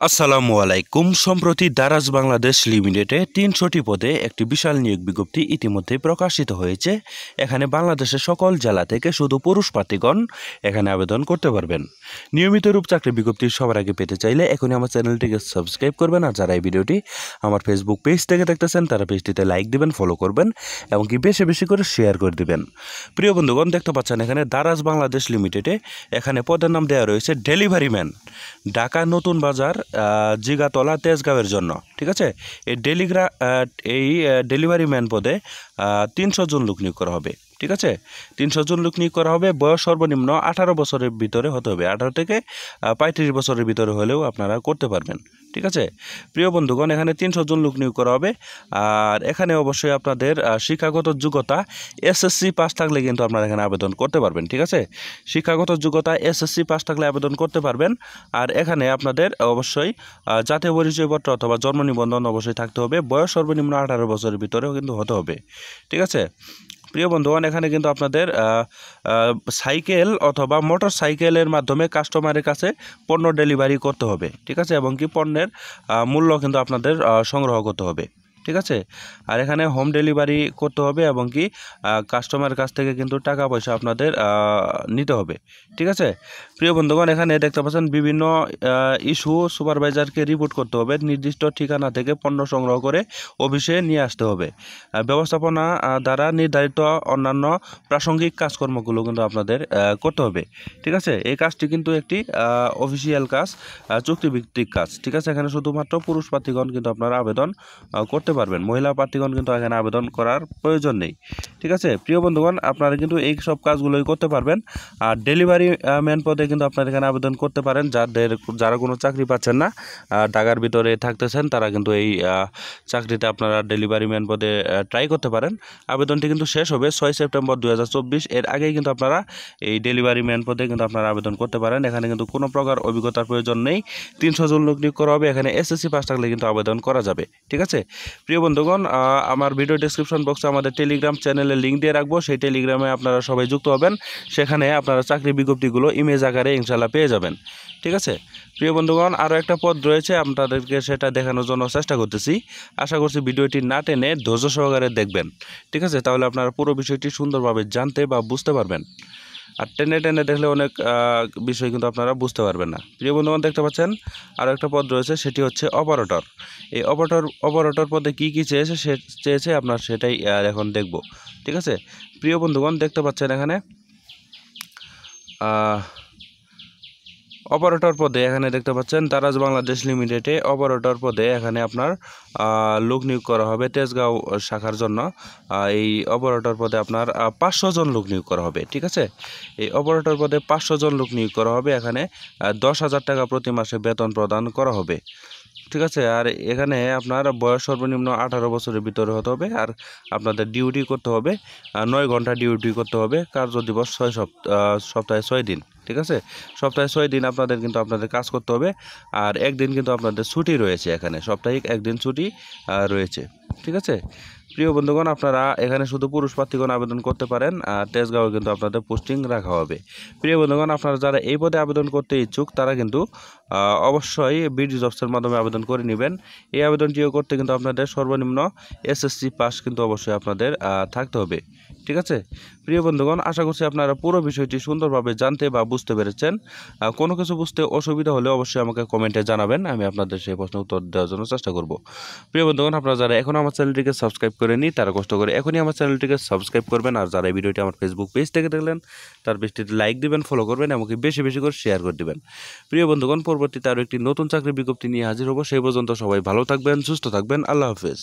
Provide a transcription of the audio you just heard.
আসসালামু আলাইকুম। সম্প্রতি দারাজ বাংলাদেশ লিমিটেডে ৩০০টি পদে একটি বিশাল নিয়োগ বিজ্ঞপ্তি ইতিমধ্যে প্রকাশিত হয়েছে। এখানে বাংলাদেশের সকল জেলা থেকে শুধু পুরুষ প্রার্থীগণ এখানে আবেদন করতে পারবেন। নিয়মিত রূপ চাকরি বিজ্ঞপ্তি সবার আগে পেতে চাইলে এখনই আমার চ্যানেলটিকে সাবস্ক্রাইব করবেন, আর যারা এই ভিডিওটি আমার ফেসবুক পেজ থেকে দেখতেছেন তারা পেজটিতে লাইক দিবেন, ফলো করবেন এবং কি বেশি বেশি করে শেয়ার করে দিবেন। প্রিয় বন্ধুগণ, দেখতে পাচ্ছেন এখানে দারাজ বাংলাদেশ লিমিটেডে এখানে পদের নাম দেওয়া রয়েছে ডেলিভারি ম্যান, ঢাকা নতুন বাজার, জিগাতলা, তেজগাঁওয়ের জন্য। ঠিক আছে, এই ডেলিভারি ম্যান পদে ৩০০ জন লোক নিয়োগ করা হবে। ঠিক আছে, ৩০০ জন লোক নিয়োগ করা হবে। বয়স সর্বনিম্ন 18 বছরের ভিতরে হতে হবে। 18 থেকে 35 বছরের ভিতরে হলেও আপনারা করতে পারবেন। ঠিক আছে প্রিয় বন্ধুগণ, এখানে ৩০০ জন লোক নিয়োগ করা হবে। আর এখানে অবশ্যই আপনাদের শিক্ষাগত যোগ্যতা এসএসসি পাস থাকলে কিন্তু আপনারা এখানে আবেদন করতে পারবেন। ঠিক আছে, শিক্ষাগত যোগ্যতা এসএসসি পাস থাকলে আবেদন করতে পারবেন। আর এখানে আপনাদের অবশ্যই জাতীয় পরিচয়পত্র অথবা জন্ম নিবন্ধন অবশ্যই থাকতে হবে। বয়স সর্বনিম্ন 18 বছরের ভিতরেও কিন্তু হতে হবে। ঠিক আছে প্রিয় বন্ধুগণ, এখানে কিন্তু আপনাদের সাইকেল অথবা মোটর সাইকেলের মাধ্যমে কাস্টমারের কাছে পণ্য ডেলিভারি করতে হবে। ঠিক আছে, এবং কি পণ্যের মূল্য কিন্তু আপনাদের সংগ্রহ করতে হবে। ঠিক আছে, আর এখানে হোম ডেলিভারি করতে হবে এবং কি কাস্টমারের কাছ থেকে কিন্তু টাকা পয়সা আপনাদের নিতে হবে। ঠিক আছে প্রিয় বন্ধুগণ, এখানে দেখতে পাচ্ছেন বিভিন্ন ইস্যু সুপারভাইজারকে রিপোর্ট করতে হবে। নির্দিষ্ট ঠিকানা থেকে পণ্য সংগ্রহ করে অফিসে নিয়ে আসতে হবে। ব্যবস্থাপনা দ্বারা নির্ধারিত অন্যান্য প্রাসঙ্গিক কাজকর্মগুলো কিন্তু আপনাদের করতে হবে। ঠিক আছে, এই কাজটি কিন্তু একটি অফিসিয়াল কাজ, চুক্তিভিত্তিক কাজ। ঠিক আছে, এখানে শুধুমাত্র পুরুষ প্রার্থীগণ কিন্তু আপনারা আবেদন করতে পারবেন। মহিলা প্রার্থীগণ কিন্তু এখানে আবেদন করার প্রয়োজন নেই। ঠিক আছে প্রিয় বন্ধুগণ, আপনারা কিন্তু এই সব কাজগুলোই করতে পারবেন। আর ডেলিভারি ম্যান পদে কিন্তু আপনারা এখানে আবেদন করতে পারেন। যারা কোনো চাকরি পাচ্ছেন না, ঢাকার ভিতরে থাকতেছেন, তারা কিন্তু এই চাকরিতে আপনারা ডেলিভারি ম্যান পদে ট্রাই করতে পারেন। আবেদনটি কিন্তু শেষ হবে 6 সেপ্টেম্বর 2024। এর আগেই কিন্তু আপনারা এই ডেলিভারি ম্যান পদে কিন্তু আপনারা আবেদন করতে পারেন। এখানে কিন্তু কোনো প্রকার অভিজ্ঞতার প্রয়োজন নেই। 300 জন লোক নিয়োগ করা হবে। এখানে এসএসসি পাস থাকলে কিন্তু আবেদন করা যাবে। ঠিক আছে প্রিয় বন্ধুগণ, আমার ভিডিও ডেসক্রিপশন বক্সে আমাদের টেলিগ্রাম চ্যানেলের লিঙ্ক দিয়ে রাখবো। সেই টেলিগ্রামে আপনারা সবাই যুক্ত হবেন। সেখানে আপনারা চাকরি বিজ্ঞপ্তিগুলো ইমেজ আকারে ইনশাল্লাহ পেয়ে যাবেন। ঠিক আছে প্রিয় বন্ধুগণ, আরও একটা পদ রয়েছে, আপনাদেরকে সেটা দেখানোর জন্য চেষ্টা করতেছি। আশা করছি ভিডিওটি না টেনে ধৈর্য সহকারে দেখবেন। ঠিক আছে, তাহলে আপনারা পুরো বিষয়টি সুন্দরভাবে জানতে বা বুঝতে পারবেন। আর টেনে টেনে দেখলে অনেক বিষয় কিন্তু আপনারা বুঝতে পারবেন না। প্রিয় বন্ধুগণ, দেখতে পাচ্ছেন আরও একটা পদ রয়েছে, সেটি হচ্ছে অপারেটর। এই অপারেটর পদে কী কী চেয়েছে আপনার সেটাই এখন দেখব। ঠিক আছে প্রিয় বন্ধুগণ, দেখতে পাচ্ছেন এখানে অপারেটর পদে এখানে দেখতে পাচ্ছেন দারাজ বাংলাদেশ লিমিটেডে অপারেটর পদে এখানে আপনার লোক নিয়োগ করা হবে তেজগাঁও শাখার জন্য। এই অপারেটর পদে আপনার 500 জন লোক নিয়োগ করা হবে। ঠিক আছে, এই অপারেটর পদে 500 জন লোক নিয়োগ করা হবে। এখানে 10,000 টাকা প্রতি মাসে বেতন প্রদান করা হবে। ঠিক আছে, আর এখানে আপনার বয়স সর্বনিম্ন 18 বছরের ভিতরে হতে হবে। আর আপনাদের ডিউটি করতে হবে 9 ঘন্টা ডিউটি করতে হবে। কার্যদিবস 6 সপ্তাহে 6 দিন। ঠিক আছে, সপ্তাহে 6 দিন আপনাদের কিন্তু আপনাদের কাজ করতে হবে। আর একদিন কিন্তু আপনাদের ছুটি রয়েছে, এখানে সাপ্তাহিক একদিন ছুটি রয়েছে। ঠিক আছে প্রিয় বন্ধুগণ, আপনারা এখানে শুধু পুরুষ প্রার্থীগণ আবেদন করতে পারেন। আর তেজগাঁও কিন্তু আপনাদের পোস্টিং রাখা হবে। প্রিয় বন্ধুগণ, আপনারা যারা এই পদে আবেদন করতে ইচ্ছুক তারা কিন্তু অবশ্যই বিডি জবসের মাধ্যমে আবেদন করে নেবেন। এই আবেদনটিও করতে কিন্তু আপনাদের সর্বনিম্ন এসএসসি পাস কিন্তু অবশ্যই আপনাদের থাকতে হবে। ঠিক আছে প্রিয় বন্ধুগণ, আশা করছি আপনারা পুরো বিষয়টি সুন্দরভাবে জানতে বা বুঝতে পেরেছেন। কোনো কিছু বুঝতে অসুবিধা হলে অবশ্যই আমাকে কমেন্টে জানাবেন, আমি আপনাদের সেই প্রশ্নের উত্তর দেওয়ার জন্য চেষ্টা করব। প্রিয় বন্ধুগণ, আপনারা যারা এখনও আমার চ্যানেলটিকে সাবস্ক্রাইব করেনি তারা কষ্ট করে এখনই আমার চ্যানেলটিকে সাবস্ক্রাইব করবেন। আর যারা এই ভিডিওটি আমার ফেসবুক পেজ থেকে দেখলেন তার পেজটিতে লাইক দিবেন, ফলো করবেন, এমনকি বেশি বেশি করে শেয়ার করে দিবেন। প্রিয় বন্ধুগণ, পরবর্তীতে আরও একটি নতুন চাকরির বিজ্ঞপ্তি নিয়ে হাজির হব। সেই পর্যন্ত সবাই ভালো থাকবেন, সুস্থ থাকবেন। আল্লাহ হাফেজ।